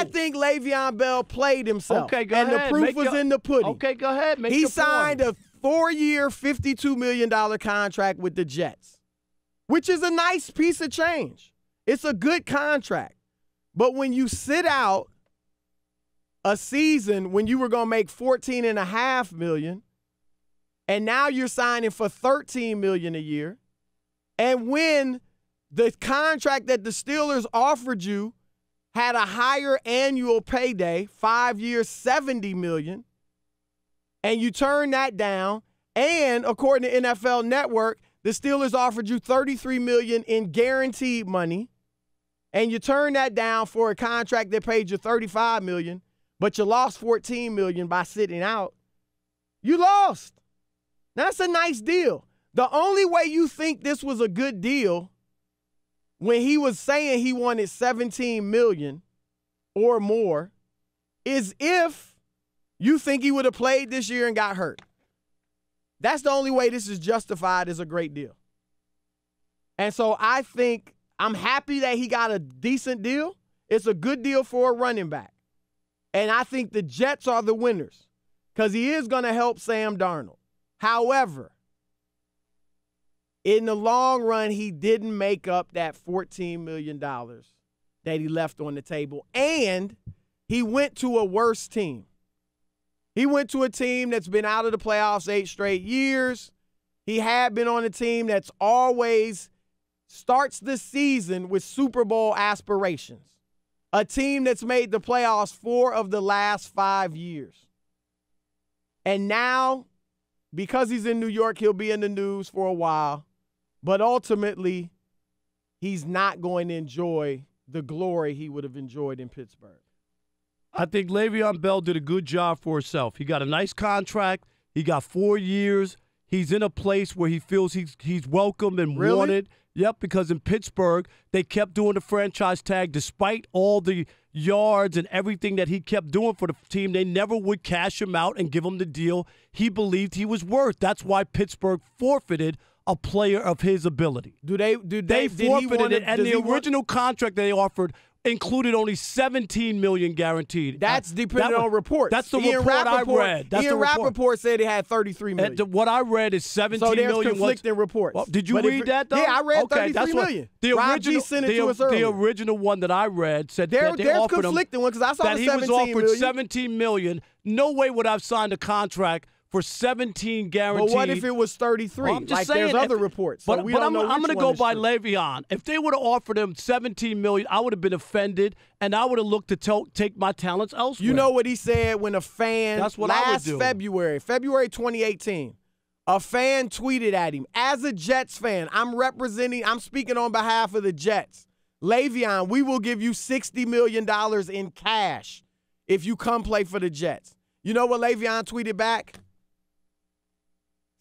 I think Le'Veon Bell played himself. Okay, go ahead. And the proof was in the pudding. Okay, go ahead. He signed a 4-year, $52 million contract with the Jets, which is a nice piece of change. It's a good contract. But when you sit out a season when you were going to make $14.5 million, and now you're signing for $13 million a year, and when the contract that the Steelers offered you had a higher annual payday, 5 years, $70 million, and you turn that down, and according to NFL Network, the Steelers offered you $33 million in guaranteed money, and you turn that down for a contract that paid you $35 million, but you lost $14 million by sitting out, you lost. That's a nice deal. The only way you think this was a good deal when he was saying he wanted $17 million or more is if you think he would have played this year and got hurt. That's the only way this is justified as a great deal. And so I think I'm happy that he got a decent deal. It's a good deal for a running back. And I think the Jets are the winners because he is going to help Sam Darnold. However, in the long run, he didn't make up that $14 million that he left on the table, and he went to a worse team. He went to a team that's been out of the playoffs 8 straight years. He had been on a team that's always starts the season with Super Bowl aspirations, a team that's made the playoffs 4 of the last 5 years. And now, because he's in New York, he'll be in the news for a while. But ultimately, he's not going to enjoy the glory he would have enjoyed in Pittsburgh. I think Le'Veon Bell did a good job for himself. He got a nice contract. He got 4 years. He's in a place where he feels he's welcome and wanted. Yep, because in Pittsburgh, they kept doing the franchise tag despite all the yards and everything that he kept doing for the team. They never would cash him out and give him the deal he believed he was worth. That's why Pittsburgh forfeited a player of his ability. They forfeited it, and the original contract they offered included only $17 million guaranteed. That's depending on reports. That's the report I read. Ian Rappaport said it had $33 million. What I read is $17 million. So there's conflicting reports. Well, did you read that, though? Yeah, I read $33 million. The original one that I read said that they offered him conflicting one because I saw that he was offered $17 million. No way would I have signed a contract for 17 guaranteed. But what if it was 33? Well, I'm just saying, there's other reports. So but I'm going to go by Le'Veon. If they would have offered him $17 million, I would have been offended, and I would have looked to take my talents elsewhere. You know what he said when a fan That's what I would do. February 2018, a fan tweeted at him, as a Jets fan, I'm speaking on behalf of the Jets. Le'Veon, we will give you $60 million in cash if you come play for the Jets. You know what Le'Veon tweeted back?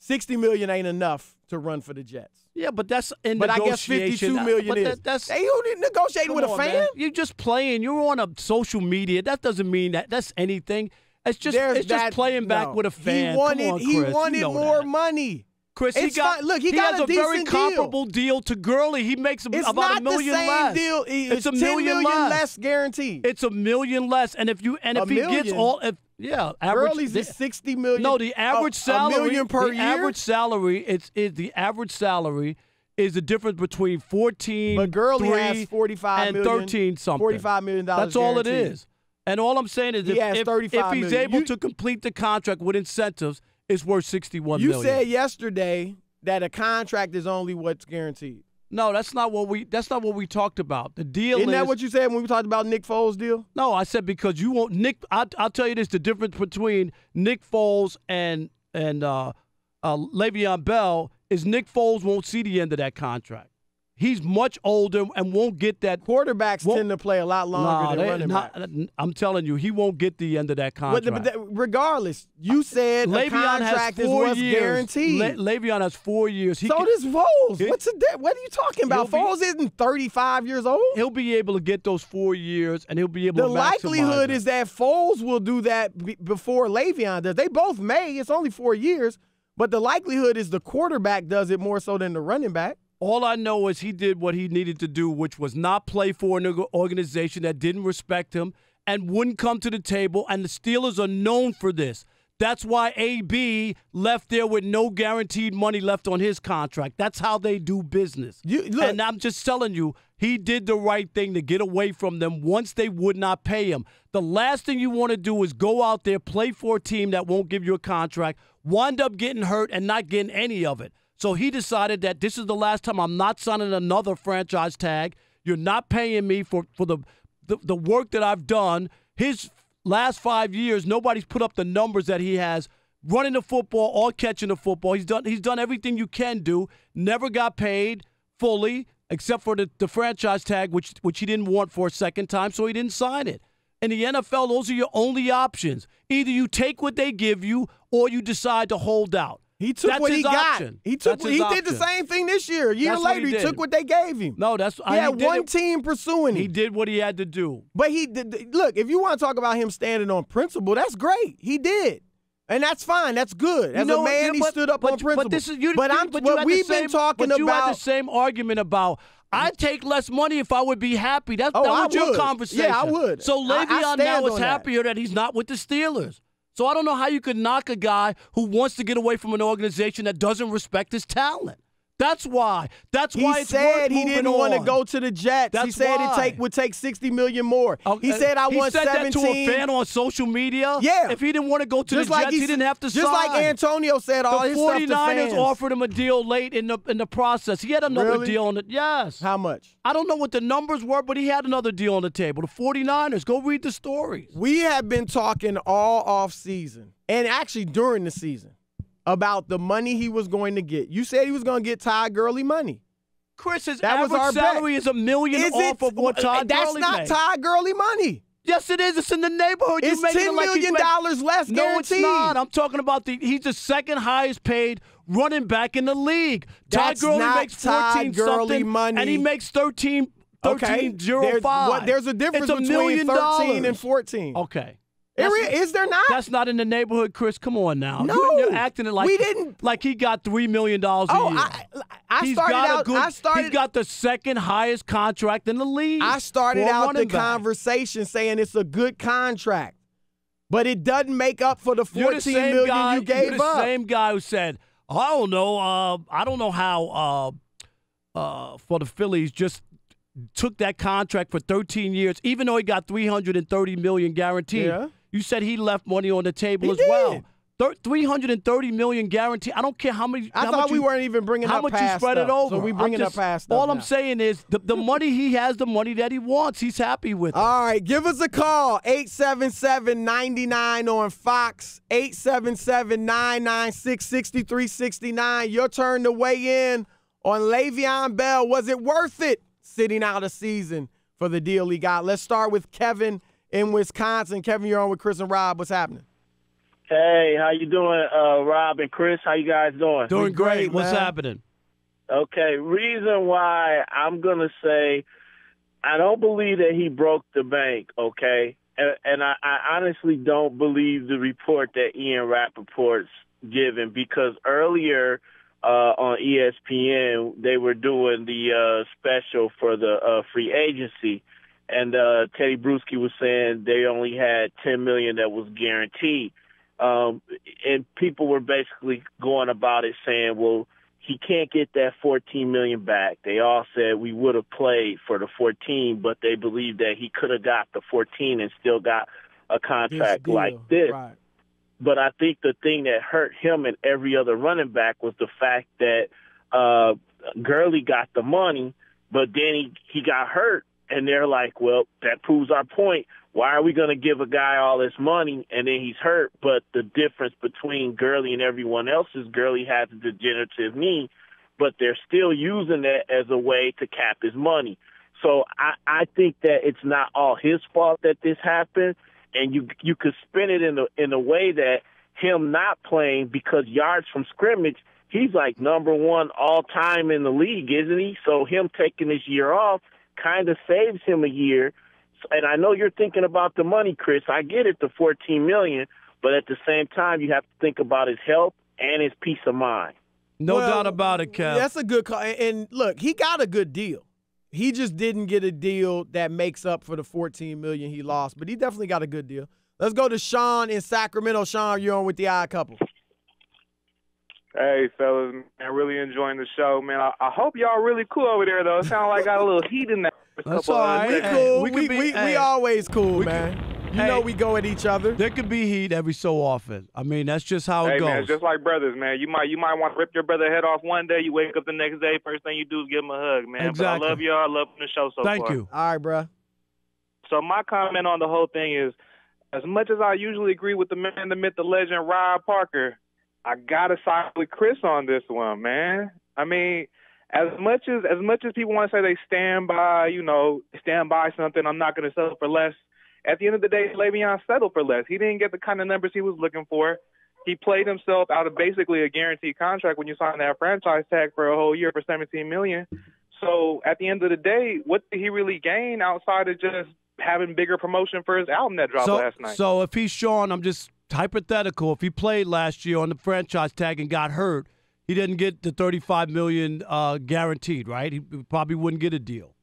$60 million ain't enough to run for the Jets. Yeah, but that's in but negotiation. I guess $52 million is. Hey, you didn't negotiate with a fan? Man. You're just playing. You're on a social media. That doesn't mean that's anything. It's just playing back with a fan. He wanted more money. Chris, he got a very comparable deal to Gurley. He makes about $1 million less. Deal. It's $10 million less guaranteed. It's $1 million less, and if he gets all. Gurley's is $60 million. No, the average salary. $1 million per year. The average salary is the difference between 14. But Gurley has $45 million. 13 something. $45 million. That's all it is. And all I'm saying is if he's able to complete the contract with incentives, it's worth $61 million. You said yesterday that a contract is only what's guaranteed. No, that's not what we talked about. The deal Isn't that what you said when we talked about Nick Foles' deal? No, I said because you won't Nick. I'll tell you this: the difference between Nick Foles and Le'Veon Bell is Nick Foles won't see the end of that contract. He's much older and won't get that. Quarterbacks tend to play a lot longer than running backs. I'm telling you, he won't get the end of that contract. But regardless, you said the contract is what's guaranteed. Le'Veon has 4 years. So does Foles. What are you talking about? Foles isn't 35 years old. He'll be able to get those 4 years, and he'll be able to maximize. The likelihood is that Foles will do that before Le'Veon does. They both may. It's only 4 years. But the likelihood is the quarterback does it more so than the running back. All I know is he did what he needed to do, which was not play for an organization that didn't respect him and wouldn't come to the table, and the Steelers are known for this. That's why AB left there with no guaranteed money left on his contract. That's how they do business. And I'm just telling you, he did the right thing to get away from them once they would not pay him. The last thing you want to do is go out there, play for a team that won't give you a contract, wind up getting hurt and not getting any of it. So he decided that this is the last time. I'm not signing another franchise tag. You're not paying me for the work that I've done. His last 5 years, nobody's put up the numbers that he has running the football or catching the football. He's done everything you can do. Never got paid fully, except for the franchise tag, which he didn't want for a second time, so he didn't sign it. In the NFL, those are your only options. Either you take what they give you or you decide to hold out. He took what he got. He did the same thing this year. A year later, he took what they gave him. No, he had one team pursuing him. He did what he had to do. But look, if you want to talk about him standing on principle, that's great. He did. And that's fine. That's good. As a man, he stood up on principle. But we've been talking about. You had the same argument about, I'd take less money if I would be happy. That was your conversation. Yeah, I would. So Le'Veon now is happier that he's not with the Steelers. So I don't know how you could knock a guy who wants to get away from an organization that doesn't respect his talent. That's why. He said he didn't want to go to the Jets. He said it would take $60 million more. He said I want 17. He said that to a fan on social media. Yeah. If he didn't want to go to the Jets, he didn't have to sign. Just like Antonio said, all his stuff to fans. The 49ers offered him a deal late in the process. He had another deal on it. Yes. How much? I don't know what the numbers were, but he had another deal on the table. The 49ers. Go read the stories. We have been talking all off season, and actually during the season, about the money he was going to get. You said he was going to get Todd Gurley money. Chris, his average salary is $1 million off of what Todd Gurley made. That's not Todd Gurley money. Yes, it is. It's in the neighborhood. It's $10 million less guaranteed. No, it's not. I'm talking about he's the second highest paid running back in the league. That's Todd Gurley makes 14 something, money. And he makes 13.05. There's a difference between 13 and 14. Okay. Is there not? That's not in the neighborhood, Chris. Come on now. No. You're acting it like he got $3 million a year. He's got the second highest contract in the league. I started out the conversation saying it's a good contract, but it doesn't make up for the $14 million you gave up. You're the same guy who said, I don't know how for the Phillies just took that contract for 13 years, even though he got $330 million guaranteed. Yeah. You said he left money on the table well. $330 million guaranteed. I don't care how many. I thought we weren't even bringing up past stuff. How much you spread it over? So we bringing up past stuff. All I'm saying is the money he has, the money that he wants, he's happy with. All right, give us a call 877-99 on Fox 877-996-6369. Your turn to weigh in on Le'Veon Bell. Was it worth it sitting out a season for the deal he got? Let's start with Kevin in Wisconsin. Kevin, you're on with Chris and Rob. What's happening? Hey, how you doing, Rob and Chris? How you guys doing? Doing great. What's happening? Okay, reason why I'm going to say I don't believe that he broke the bank, okay? And I honestly don't believe the report that Ian Rappaport's given, because earlier on ESPN, they were doing the special for the free agency, and Teddy Bruschi was saying they only had $10 million that was guaranteed. And people were basically going about it saying, well, he can't get that $14 million back. They all said we would have played for the 14, but they believed that he could have got the 14 and still got a contract like this. Right. But I think the thing that hurt him and every other running back was the fact that Gurley got the money, but then he got hurt. And they're like, well, that proves our point. Why are we going to give a guy all this money and then he's hurt? But the difference between Gurley and everyone else is Gurley has a degenerative knee, but they're still using that as a way to cap his money. So I think that it's not all his fault that this happened, and you could spin it in a way that him not playing because yards from scrimmage, he's like number one all time in the league, isn't he? So him taking this year off kind of saves him a year. And I know you're thinking about the money, Chris. I get it, the $14 million, but at the same time, you have to think about his health and his peace of mind. No doubt about it, Kev. That's a good call. And look, he got a good deal. He just didn't get a deal that makes up for the $14 million he lost, but he definitely got a good deal. Let's go to Sean in Sacramento. Sean, you're on with the Odd Couple. Hey, fellas, man, really enjoying the show, man. I hope y'all really cool over there, though. It sounds like I got a little heat in there. That's all right. We cool. We always cool, man. You know we go at each other. There could be heat every so often. I mean, that's just how it goes. Man, it's just like brothers, man. You might want to rip your brother head off one day. You wake up the next day, first thing you do is give him a hug, man. Exactly. But I love y'all. I love the show so far. Thank you. All right, bro. So my comment on the whole thing is, as much as I usually agree with the man, the myth, the legend, Rob Parker, I gotta side with Chris on this one, man. I mean, as much as people want to say they stand by something, I'm not gonna settle for less. At the end of the day, Le'Veon settled for less. He didn't get the kind of numbers he was looking for. He played himself out of basically a guaranteed contract when you sign that franchise tag for a whole year for $17 million. So at the end of the day, what did he really gain outside of just having bigger promotion for his album that dropped last night? So if he's Sean, I'm just hypothetical. If he played last year on the franchise tag and got hurt, he didn't get the $35 million guaranteed, right? He probably wouldn't get a deal.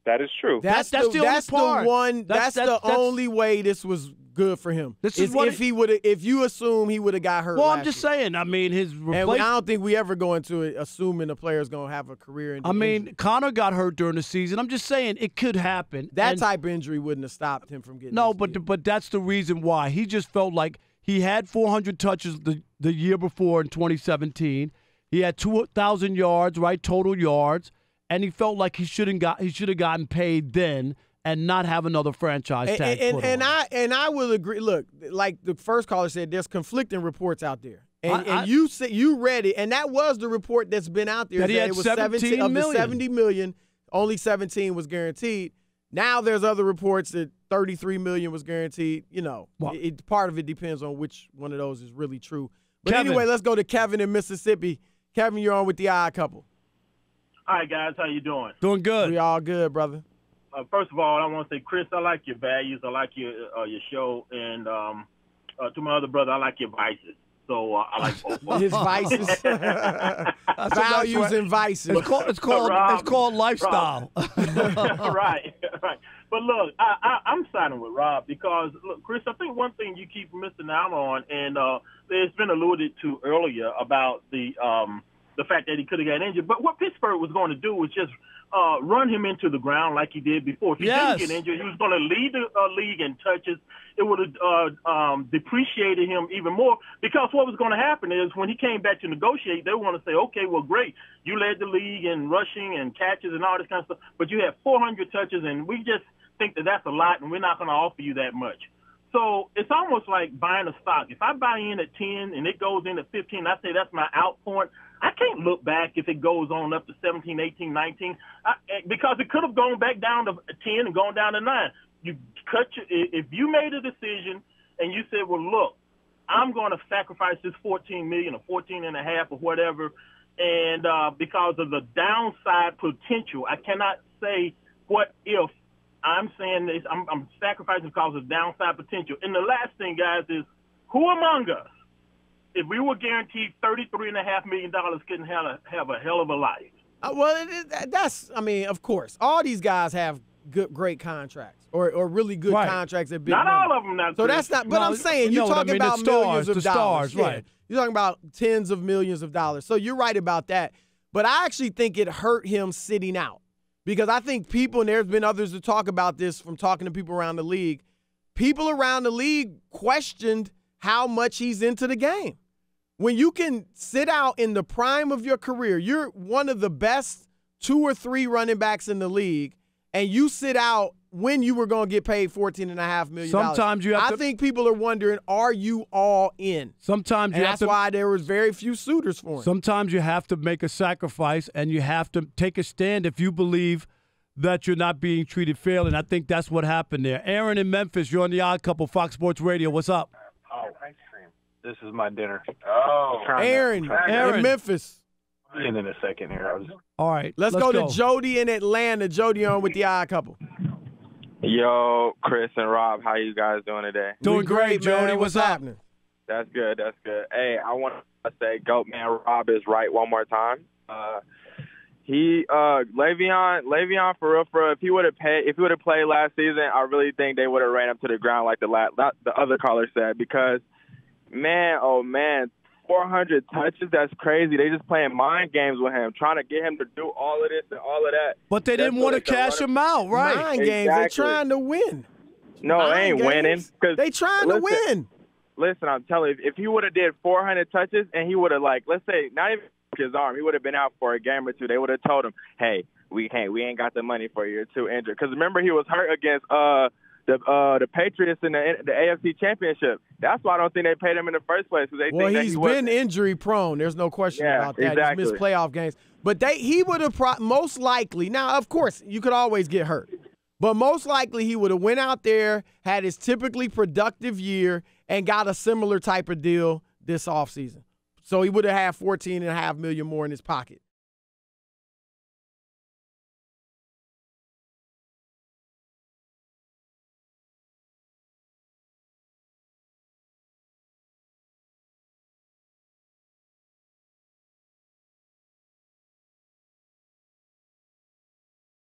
That is true. That's the only way this was good for him. This is what if you assume he would have got hurt. Well, last I'm just year. saying. I mean, his replacement. I don't think we ever go into it assuming the player's going to have a career. I mean, Connor got hurt during the season. I'm just saying it could happen. That type of injury wouldn't have stopped him from getting. No, but that's the reason why. He just felt like he had 400 touches the year before in 2017. He had 2,000 yards, right, total yards. And he felt like he should have gotten paid then and not have another franchise tag. And I will agree. Look, like the first caller said, there's conflicting reports out there. And you read it, and that was the report that's been out there. That he had it was 17 of million. the 70 million, only 17 was guaranteed. Now there's other reports that 33 million was guaranteed. You know, part of it depends on which one of those is really true. But anyway, let's go to Kevin in Mississippi. Kevin, you're on with the Odd Couple. All right, guys, how you doing? Doing good. We all good, brother. First of all, I want to say, Chris, I like your values. I like your show. And to my other brother, I like your vices. So I like both. His vices. Values and vices. It's called lifestyle. Right. But look, I'm siding with Rob because, look, Chris, I think one thing you keep missing out on, and it's been alluded to earlier about the fact that he could have got injured. But what Pittsburgh was going to do was just run him into the ground like he did before. If he didn't get injured, he was going to lead the league in touches. It would have depreciated him even more because what was going to happen is when he came back to negotiate, they were going to say, okay, well, great. You led the league in rushing and catches and all this kind of stuff, but you had 400 touches, and we just think that that's a lot, and we're not going to offer you that much. So it's almost like buying a stock. If I buy in at 10 and it goes in at 15, I say that's my out point. I can't look back if it goes on up to 17, 18, 19, because it could have gone back down to 10 and gone down to 9. If you made a decision and you said, well, look, I'm going to sacrifice this $14 million or 14 and a half or whatever, and because of the downside potential, I cannot say what if. I'm saying this, I'm sacrificing because of downside potential. And the last thing, guys, is who among us, if we were guaranteed $33.5 million, couldn't have a hell of a life? Of course. All these guys have great contracts or really good contracts at big Not money. all of them now. So that's not, but I'm saying, you're talking about millions of dollars. Right. You're talking about tens of millions of dollars. So you're right about that. But I actually think it hurt him sitting out. Because I think people, and there's been others to talk about this from talking to people around the league, people around the league questioned how much he's into the game. When you can sit out in the prime of your career, you're one of the best 2 or 3 running backs in the league, and you sit out when you were going to get paid $14.5 million. Sometimes you have I think people are wondering, are you all in? Sometimes you that's why there was very few suitors for him. Sometimes you have to make a sacrifice, and you have to take a stand if you believe that you're not being treated fairly, and I think that's what happened there. Aaron in Memphis, you're on the Odd Couple, Fox Sports Radio. What's up? Oh, ice cream. This is my dinner. Oh, Aaron in Memphis. In a second here. All right. Let's go to Jody in Atlanta. Jody on with the Odd Couple. Yo, Chris and Rob, how you guys doing today? Doing great, Jody. What's happening? That's good. Hey, I want to say, GOAT man, Rob is right one more time. Le'Veon for real, if he would have played last season, I really think they would have ran him to the ground like the other caller said, because man, oh man, 400 touches, that's crazy. They just playing mind games with him, trying to get him to do all of this and all of that. But they didn't want to cash him out, right? Mind games, they're trying to win. No, they ain't winning. They trying to win. Listen, I'm telling you, if he would have did 400 touches and he would have, like, let's say, not even his arm, he would have been out for a game or two. They would have told him, hey, we ain't got the money for you. You're too injured. Because remember, he was hurt against the Patriots in the AFC Championship. That's why I don't think they paid him in the first place. He's been injury prone. There's no question about that. Exactly. He's missed playoff games. But he would have most likely. Now, of course, you could always get hurt. But most likely he would have went out there, had his typically productive year, and got a similar type of deal this offseason. So he would have had $14.5 million more in his pocket.